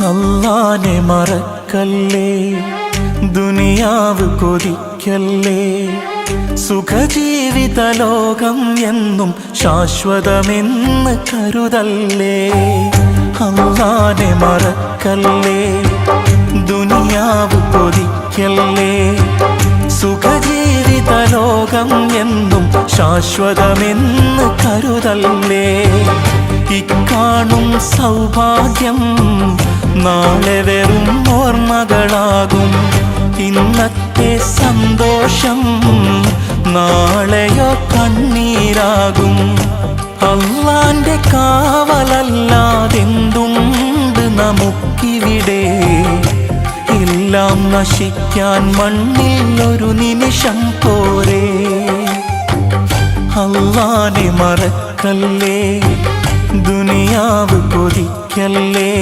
അല്ലാനെ മറക്കല്ലേ, ദുനിയാവ് കൊതിക്കല്ലേ, സുഖജീവിത ലോകം എന്നും ശാശ്വതമെന്ന് കരുതല്ലേ. അല്ലാനെ മറക്കല്ലേ, ദുനിയാവ് കൊതിക്കല്ലേ, സുഖജീവിത ലോകം എന്നും ശാശ്വതമെന്ന് കരുതല്ലേ. ഇക്കാണും സൗഭാഗ്യം നാളെ വെറും ഓർമ്മകളാകും, ഇന്നത്തെ സന്തോഷം നാളെയോ കണ്ണീരാകും. അല്ലാന്റെ കാവലല്ലാതെന്തുണ്ട് നമുക്കിവിടെ, എല്ലാം നശിക്കാൻ മണ്ണിൽ ഒരു നിമിഷം പോരെ. അല്ലാനെ മറക്കല്ലേ, ദുനിയാവ് കൊതിക്കല്ലേ,